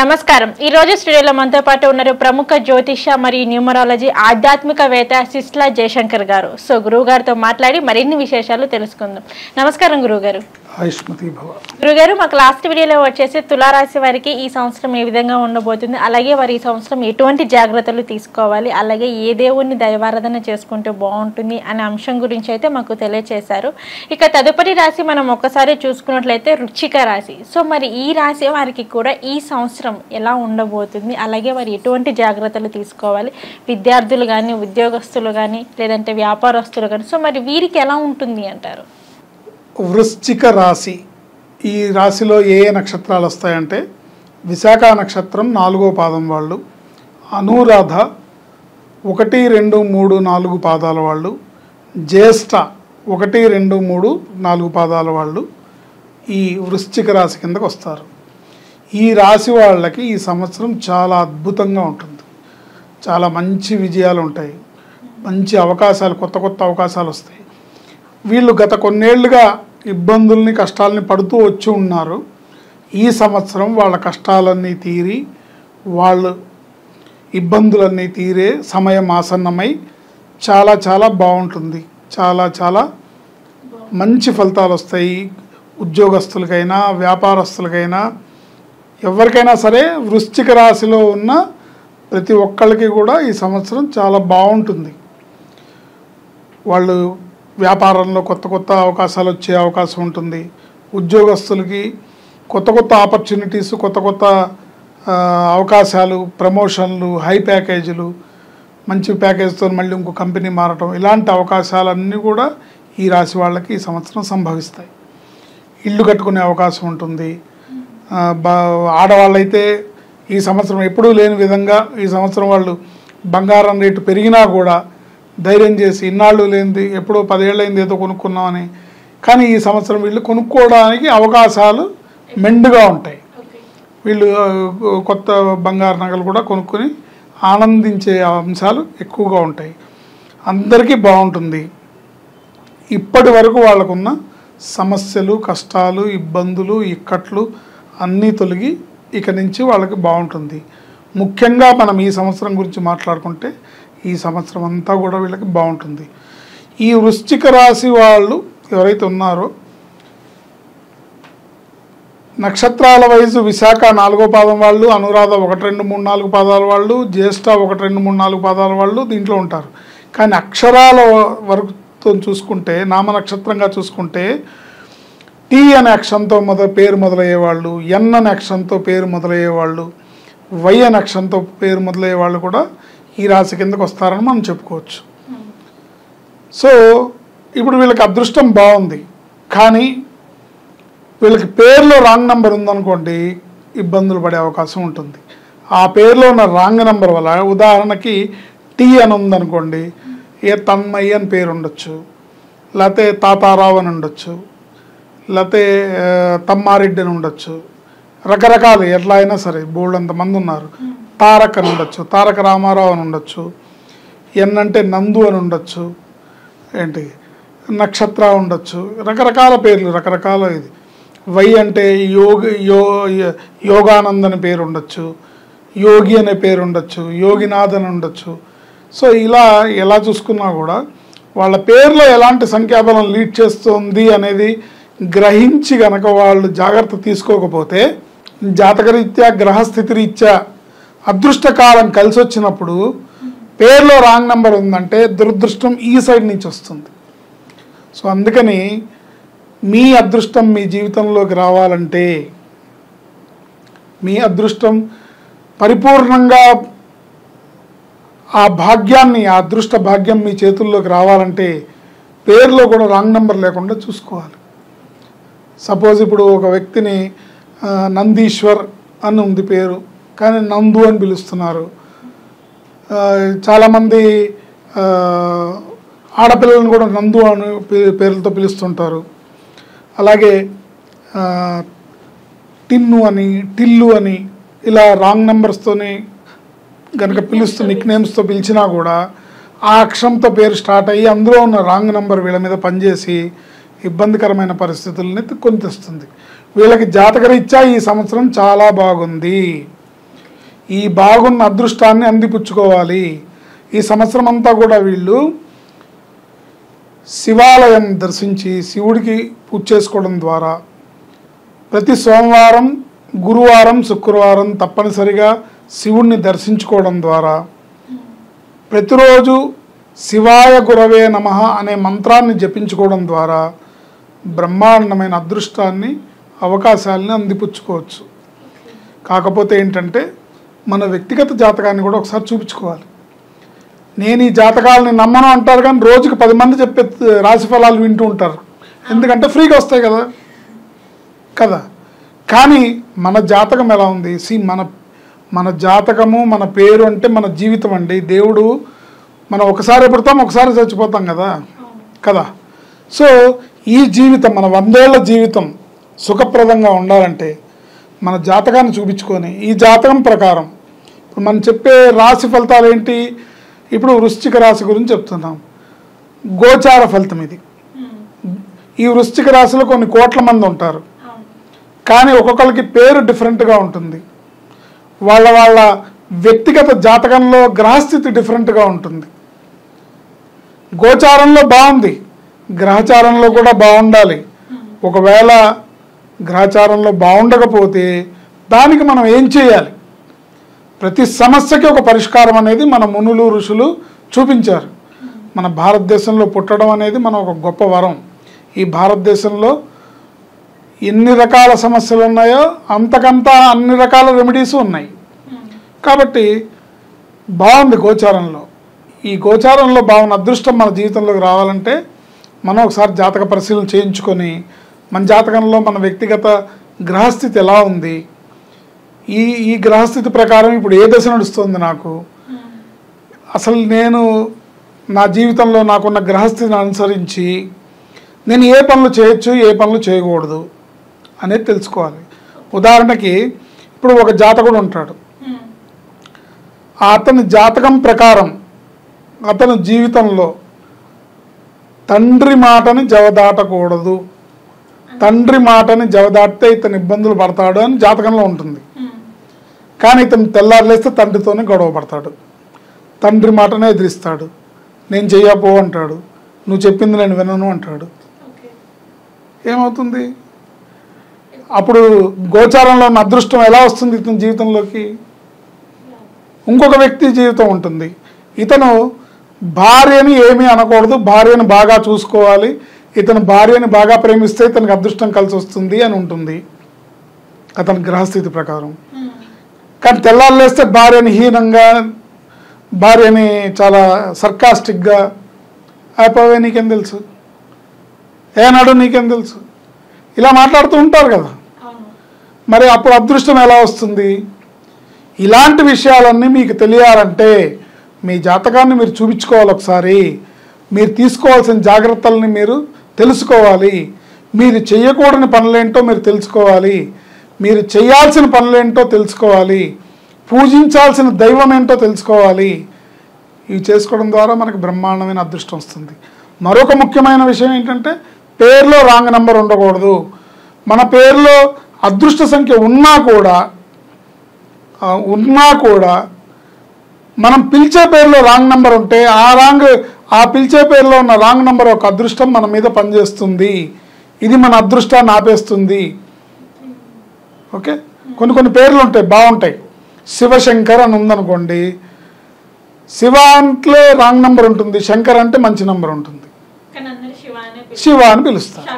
నమస్కారం। ఈ రోజు స్టూడియోలో మనతో పాటు ఉన్నారు ప్రముఖ జ్యోతిష మరియు న్యూమరాలజీ ఆధ్యాత్మికవేత్త సిస్లా జయశంకర్ గారు। సో గురువు గారితో మాట్లాడి మరిన్ని విశేషాలు తెలుసుకుందాం। నమస్కారం గురువు గారు। ఆయుష్మతి భవ। గురువు గారు, మాకు లాస్ట్ వీడియోలో వచ్చేసి తులా రాశి వారికి ఈ సంవత్సరం ఏ విధంగా ఉండబోతుంది, అలాగే వారి ఈ సంవత్సరం ఎటువంటి జాగ్రత్తలు తీసుకోవాలి, అలాగే ఏ దేవుణ్ణి దైవారాధన చేసుకుంటే బాగుంటుంది అనే అంశం గురించి అయితే మాకు తెలియజేశారు। ఇక తదుపరి రాశి మనం ఒక్కసారి చూసుకున్నట్లయితే వృశ్చిక రాశి। సో మరి ఈ రాశి వారికి కూడా ఈ సంవత్సరం ఎలా ఉండబోతుంది, అలాగే వారు ఎటువంటి జాగ్రత్తలు తీసుకోవాలి, విద్యార్థులు కానీ ఉద్యోగస్తులు కానీ లేదంటే వ్యాపారస్తులు కానీ, సో మరి వీరికి ఎలా ఉంటుంది అంటారు? వృశ్చిక రాశి, ఈ రాశిలో ఏ నక్షత్రాలు వస్తాయంటే విశాఖ నక్షత్రం 4వ పాదం వాళ్ళు, అనురాధ 1, 2, 3, 4 పాదాల వాళ్ళు, జ్యేష్ఠ 1, 2, 3, 4 పాదాల వాళ్ళు ఈ వృశ్చిక రాశి కిందకు వస్తారు। ఈ రాశి వాళ్ళకి ఈ సంవత్సరం చాలా అద్భుతంగా ఉంటుంది, చాలా మంచి విజయాలు ఉంటాయి, మంచి అవకాశాలు, కొత్త కొత్త అవకాశాలు వస్తాయి। వీళ్ళు గత కొన్నేళ్లుగా ఇబ్బందుల్ని కష్టాలని పడుతూ వచ్చి ఉన్నారు। ఈ సంవత్సరం వాళ్ళ కష్టాలన్నీ తీరి వాళ్ళు ఇబ్బందులన్నీ తీరే సమయం ఆసన్నమై చాలా చాలా బాగుంటుంది, చాలా చాలా మంచి ఫలితాలు వస్తాయి। ఉద్యోగస్తులకైనా వ్యాపారస్తులకైనా ఎవరికైనా సరే వృశ్చిక రాశిలో ఉన్న ప్రతి ఒక్కళ్ళకి కూడా ఈ సంవత్సరం చాలా బాగుంటుంది। వాళ్ళు వ్యాపారంలో కొత్త కొత్త అవకాశాలు వచ్చే అవకాశం ఉంటుంది, ఉద్యోగస్తులకి కొత్త కొత్త ఆపర్చునిటీస్, కొత్త కొత్త అవకాశాలు, ప్రమోషన్లు, హై ప్యాకేజీలు, మంచి ప్యాకేజ్తో మళ్ళీ ఇంకో కంపెనీ మారటం, ఇలాంటి అవకాశాలన్నీ కూడా ఈ రాశి వాళ్ళకి ఈ సంవత్సరం సంభవిస్తాయి। ఇల్లు కట్టుకునే అవకాశం ఉంటుంది। ఆడవాళ్ళైతే ఈ సంవత్సరం ఎప్పుడూ లేని విధంగా ఈ సంవత్సరం వాళ్ళు బంగారం రేటు పెరిగినా కూడా ధైర్యం చేసి, ఇన్నాళ్ళు లేనిది ఎప్పుడో 10 ఏళ్ళైంది ఏదో కొనుక్కున్నామని, కానీ ఈ సంవత్సరం వీళ్ళు కొనుక్కోవడానికి అవకాశాలు మెండుగా ఉంటాయి। వీళ్ళు కొత్త బంగారు నగలు కూడా కొనుక్కొని ఆనందించే అంశాలు ఎక్కువగా ఉంటాయి, అందరికీ బాగుంటుంది। ఇప్పటి వరకు వాళ్ళకున్న సమస్యలు, కష్టాలు, ఇబ్బందులు, ఇక్కట్లు అన్నీ తొలగి ఇక నుంచి వాళ్ళకి బాగుంటుంది। ముఖ్యంగా మనం ఈ సంవత్సరం గురించి మాట్లాడుకుంటే ఈ సంవత్సరం అంతా కూడా వీళ్ళకి బాగుంటుంది। ఈ వృశ్చిక రాశి వాళ్ళు ఎవరైతే ఉన్నారో నక్షత్రాల వైజు విశాఖ 4వ పాదం వాళ్ళు, అనురాధ 1, 2, 3, 4 పాదాల వాళ్ళు, జ్యేష్ఠ 1, 2, 3, 4 పాదాల వాళ్ళు దీంట్లో ఉంటారు। కానీ అక్షరాల వరకు చూసుకుంటే, నామ నక్షత్రంగా చూసుకుంటే టీ అనే అక్షరంతో పేరు మొదలయ్యేవాళ్ళు, ఎన్ అనే అక్షరంతో పేరు మొదలయ్యేవాళ్ళు, వై అనే అక్షరంతో పేరు మొదలయ్యేవాళ్ళు కూడా ఈ రాశి కిందకు వస్తారని మనం చెప్పుకోవచ్చు। సో ఇప్పుడు వీళ్ళకి అదృష్టం బాగుంది, కానీ వీళ్ళకి పేరులో రాంగ్ నెంబర్ ఉందనుకోండి ఇబ్బందులు పడే అవకాశం ఉంటుంది। ఆ పేరులో ఉన్న రాంగ్ నెంబర్ వల్ల, ఉదాహరణకి టీ అని ఉందనుకోండి, ఏ తన్మయ్య అని పేరు ఉండొచ్చు, లేకపోతే తాతారావు అని ఉండొచ్చు, లేకపోతే తమ్మారెడ్డి అని ఉండొచ్చు, రకరకాలు ఎట్లా అయినా సరే బోల్డ్ అంతమంది ఉన్నారు। తారక్ అని ఉండొచ్చు, తారక రామారావు అని ఉండొచ్చు, ఎన్ అంటే నందు అని ఉండొచ్చు, ఏంటి నక్షత్ర ఉండొచ్చు, రకరకాల పేర్లు, రకరకాల ఇది। వై అంటే యోగానంద్ అనే పేరు ఉండొచ్చు, యోగి అనే పేరు ఉండొచ్చు, యోగినాథ్ అని ఉండొచ్చు। సో ఇలా ఎలా చూసుకున్నా కూడా వాళ్ళ పేర్లో ఎలాంటి సంఖ్యాబలం లీడ్ చేస్తుంది అనేది గ్రహించి గనక వాళ్ళు జాగ్రత్త తీసుకోకపోతే, జాతకరీత్యా గ్రహస్థితి రీత్యా అదృష్టకాలం కలిసి వచ్చినప్పుడు పేర్లో రాంగ్ నెంబర్ ఉందంటే దురదృష్టం ఈ సైడ్ నుంచి వస్తుంది। సో అందుకని మీ అదృష్టం మీ జీవితంలోకి రావాలంటే, మీ అదృష్టం పరిపూర్ణంగా ఆ భాగ్యాన్ని, ఆ అదృష్ట భాగ్యం మీ చేతుల్లోకి రావాలంటే పేరులో కూడా రాంగ్ నెంబర్ లేకుండా చూసుకోవాలి। సపోజ్ ఇప్పుడు ఒక వ్యక్తిని నందీశ్వర్ అని ఉంది పేరు, కానీ నందు అని పిలుస్తున్నారు। చాలామంది ఆడపిల్లలను కూడా నందు అని పేర్లతో పిలుస్తుంటారు। అలాగే టిన్ను అని, టిల్లు అని ఇలా రాంగ్ నెంబర్స్తోని కనుక పిలుస్తూ నిక్ నేమ్స్తో పిలిచినా కూడా ఆ అక్షరంతో పేరు స్టార్ట్ అయ్యి అందులో ఉన్న రాంగ్ నెంబర్ వీళ్ళ మీద పనిచేసి ఇబ్బందికరమైన పరిస్థితుల్ని కొని తెస్తుంది। వీళ్ళకి జాతకరీత్యా ఈ సంవత్సరం చాలా బాగుంది, ఈ బాగున్న అదృష్టాన్ని అందిపుచ్చుకోవాలి. ఈ సంవత్సరం అంతా కూడా వీళ్ళు శివాలయం దర్శించి శివుడికి పూజ చేసుకోవడం ద్వారా ప్రతి సోమవారం, గురువారం, శుక్రవారం తప్పనిసరిగా శివుణ్ణి దర్శించుకోవడం ద్వారా ప్రతిరోజు శివాయ గురవే నమః అనే మంత్రాన్ని జపించుకోవడం ద్వారా బ్రహ్మాండమైన అదృష్టాన్ని, అవకాశాలని అందిపుచ్చుకోవచ్చు. కాకపోతే ఏంటంటే మన వ్యక్తిగత జాతకాన్ని కూడా ఒకసారి చూపించుకోవాలి. నేను ఈ జాతకాలని నమ్మను అంటారు, కానీ రోజుకి 10 మంది చెప్పే రాశి ఫలాలు వింటూ ఉంటారు. ఎందుకంటే ఫ్రీగా వస్తాయి కదా. కానీ మన జాతకం ఎలా ఉంది? మన జాతకము, మన పేరు అంటే మన జీవితం అండి. దేవుడు మనం ఒకసారి పుడతాం, ఒకసారి చచ్చిపోతాం కదా. సో ఈ జీవితం, మన 100 ఏళ్ల జీవితం సుఖప్రదంగా ఉండాలంటే మన జాతకాన్ని చూపించుకొని ఈ జాతకం ప్రకారం ఇప్పుడు మనం చెప్పే రాశి ఫలితాలు ఏంటి? ఇప్పుడు వృశ్చిక రాశి గురించి చెప్తున్నాం. గోచార ఫలితం ఇది. ఈ వృశ్చిక రాశిలో కొన్ని కోట్ల మంది ఉంటారు, కానీ ఒక్కొక్కరికి పేరు డిఫరెంట్గా ఉంటుంది. వాళ్ళ వ్యక్తిగత జాతకంలో గ్రహస్థితి డిఫరెంట్గా ఉంటుంది. గోచారంలో బాగుంది, గ్రహచారంలో కూడా బాగుండాలి. ఒకవేళ గ్రహచారంలో బాగుండకపోతే దానికి మనం ఏం చేయాలి? ప్రతి సమస్యకి ఒక పరిష్కారం అనేది మన మునులు, ఋషులు చూపించారు. మన భారతదేశంలో పుట్టడం అనేది మన ఒక గొప్ప వరం. ఈ భారతదేశంలో ఎన్ని రకాల సమస్యలు ఉన్నాయో అంతకంతా అన్ని రకాల రెమెడీస్ ఉన్నాయి. కాబట్టి బాగుంది గోచారంలో. ఈ గోచారంలో బాగున్న అదృష్టం మన జీవితంలోకి రావాలంటే మనం ఒకసారి జాతక పరిశీలన చేయించుకొని మన జాతకంలో మన వ్యక్తిగత గ్రహస్థితి ఎలా ఉంది, ఈ గ్రహస్థితి ప్రకారం ఇప్పుడు ఏ దశ నడుస్తుంది, నాకు అసలు నేను నా జీవితంలో నాకున్న గ్రహస్థితిని అనుసరించి నేను ఏ పనులు చేయొచ్చు, ఏ పనులు చేయకూడదు అనేది తెలుసుకోవాలి. ఉదాహరణకి ఇప్పుడు ఒక జాతకుడు ఉంటాడు. అతని జాతకం ప్రకారం అతని జీవితంలో తండ్రి మాటని జవదాటకూడదు, తండ్రి మాటని జవదాటితే ఇతను ఇబ్బందులు పడతాడు అని జాతకంలో ఉంటుంది. కానీ ఇతను తెల్లారులేస్తే తండ్రితోనే గొడవ పడతాడు, తండ్రి మాటనే ఎదిరిస్తాడు. నేను చెయ్యపో అంటాడు, నువ్వు చెప్పింది నేను వినను అంటాడు. ఏమవుతుంది? అప్పుడు గోచారంలో ఉన్న అదృష్టం ఎలా వస్తుంది ఇతని జీవితంలోకి? ఇంకొక వ్యక్తి జీవితం ఉంటుంది. ఇతను భార్యని ఏమీ అనకూడదు, భార్యను బాగా చూసుకోవాలి, ఇతను భార్యని బాగా ప్రేమిస్తే ఇతనికి అదృష్టం కలిసి వస్తుంది అని ఉంటుంది అతని గ్రహస్థితి ప్రకారం. కానీ తెల్లారులేస్తే భార్యని హీనంగా, భార్యని చాలా సర్కాస్టిక్గా, అయిపోవే నీకేం తెలుసు, ఏనాడు నీకేం తెలుసు, ఇలా మాట్లాడుతూ ఉంటారు కదా. మరి అప్పుడు అదృష్టం ఎలా వస్తుంది? ఇలాంటి విషయాలన్నీ మీకు తెలియాలంటే మీ జాతకాన్ని మీరు చూపించుకోవాలి. ఒకసారి మీరు తీసుకోవాల్సిన జాగ్రత్తల్ని మీరు తెలుసుకోవాలి. మీరు చేయకూడని పనులేంటో మీరు తెలుసుకోవాలి, మీరు చేయాల్సిన పనులేంటో తెలుసుకోవాలి, పూజించాల్సిన దైవం ఏంటో తెలుసుకోవాలి. ఇవి చేసుకోవడం ద్వారా మనకు బ్రహ్మాండమైన అదృష్టం వస్తుంది. మరొక ముఖ్యమైన విషయం ఏంటంటే పేరులో రాంగ్ నెంబర్ ఉండకూడదు. మన పేరులో అదృష్ట సంఖ్య ఉన్నా కూడా మనం పిలిచే పేరులో రాంగ్ నెంబర్ ఉంటే ఆ పిలిచే పేరులో ఉన్న రాంగ్ నెంబర్ ఒక అదృష్టం మన మీద పనిచేస్తుంది. ఇది మన అదృష్టాన్ని ఆపేస్తుంది. ఓకే, కొన్ని పేర్లు ఉంటాయి, బాగుంటాయి. శివశంకర్ అని ఉందనుకోండి, శివ అంటే రాంగ్ నెంబర్ ఉంటుంది, శంకర్ అంటే మంచి నెంబర్ ఉంటుంది, శివ అని పిలుస్తారు.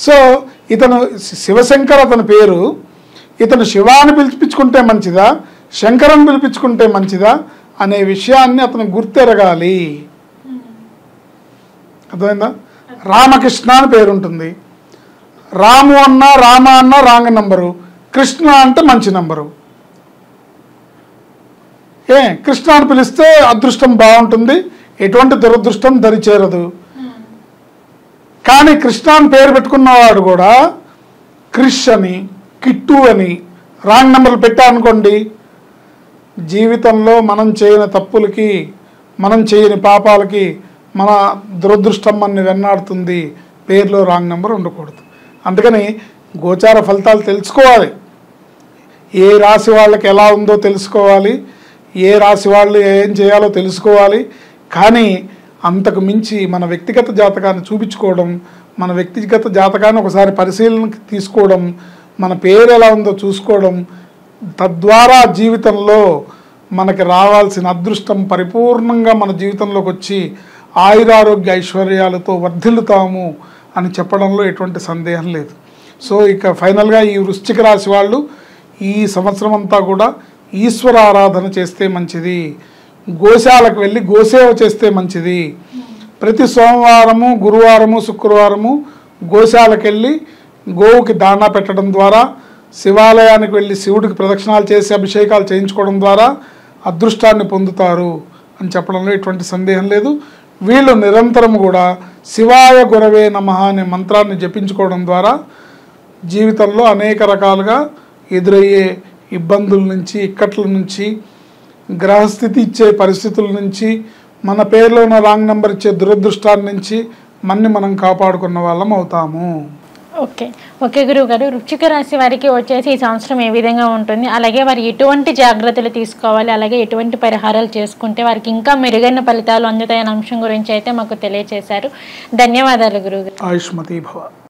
సో ఇతను శివశంకర్ అతని పేరు, ఇతను శివ అని పిలిపించుకుంటే మంచిదా, శంకరని పిలిపించుకుంటే మంచిదా అనే విషయాన్ని అతను గుర్తెరగాలి. అర్థమైందా? రామకృష్ణ అని పేరు ఉంటుంది, రాము అన్న రామ అన్న రాంగ్ నంబరు, కృష్ణ అంటే మంచి నంబరు. కృష్ణ అని పిలిస్తే అదృష్టం బాగుంటుంది, ఎటువంటి దురదృష్టం దరి చేరదు. కానీ కృష్ణ అని పేరు పెట్టుకున్నవాడు కూడా క్రిష్ అని, కిట్టు అని రాంగ్ నెంబర్లు పెట్టారనుకోండి, జీవితంలో మనం చేయని తప్పులకి, మనం చేయని పాపాలకి మన దురదృష్టం మనని వెన్నాడుతుంది. పేరులో రాంగ్ నెంబర్ ఉండకూడదు. అందుకని గోచార ఫలితాలు తెలుసుకోవాలి. ఏ రాశి వాళ్ళకి ఎలా ఉందో తెలుసుకోవాలి, ఏ రాశి వాళ్ళు ఏం చేయాలో తెలుసుకోవాలి. కానీ అంతకు మించి మన వ్యక్తిగత జాతకాన్ని చూపించుకోవడం, మన వ్యక్తిగత జాతకాన్ని ఒకసారి పరిశీలనకి తీసుకోవడం, మన పేరు ఎలా ఉందో చూసుకోవడం, తద్వారా జీవితంలో మనకి రావాల్సిన అదృష్టం పరిపూర్ణంగా మన జీవితంలోకి వచ్చి ఆయురారోగ్య ఐశ్వర్యాలతో వర్ధిల్లుతాము అని చెప్పడంలో ఎటువంటి సందేహం లేదు. సో ఇక ఫైనల్గా ఈ వృశ్చిక రాశి వాళ్ళు ఈ సంవత్సరం అంతా కూడా ఈశ్వర ఆరాధన చేస్తే మంచిది, గోశాలకు వెళ్ళి గోసేవ చేస్తే మంచిది. ప్రతి సోమవారము, గురువారము, శుక్రవారము గోశాలకు వెళ్ళి గోవుకి దాణా పెట్టడం ద్వారా, శివాలయానికి వెళ్ళి శివుడికి ప్రదక్షిణాలు చేసి అభిషేకాలు చేయించుకోవడం ద్వారా అదృష్టాన్ని పొందుతారు అని చెప్పడంలో ఎటువంటి సందేహం లేదు. వీళ్ళు నిరంతరం కూడా శివాయ గురవే నమః అనే మంత్రాన్ని జపించుకోవడం ద్వారా జీవితంలో అనేక రకాలుగా ఎదురయ్యే ఇబ్బందుల నుంచి, ఇక్కట్ల నుంచి, గ్రహస్థితి ఇచ్చే పరిస్థితుల నుంచి, మన పేరులో ఉన్న రాంగ్ నెంబర్ ఇచ్చే దురదృష్టాన్ని నుంచి మనం కాపాడుకున్న వాళ్ళం అవుతాము. ఓకే గురువు గారు, వృశ్చిక రాశి వారికి వచ్చేసి ఈ సంవత్సరం ఏ విధంగా ఉంటుంది, అలాగే వారు ఎటువంటి జాగ్రత్తలు తీసుకోవాలి, అలాగే ఎటువంటి పరిహారాలు చేసుకుంటే వారికి ఇంకా మెరుగైన ఫలితాలు అందుతాయన్న అంశం గురించి అయితే మాకు తెలియజేశారు. ధన్యవాదాలు గురువు గారు. ఆయుష్మతి భవ.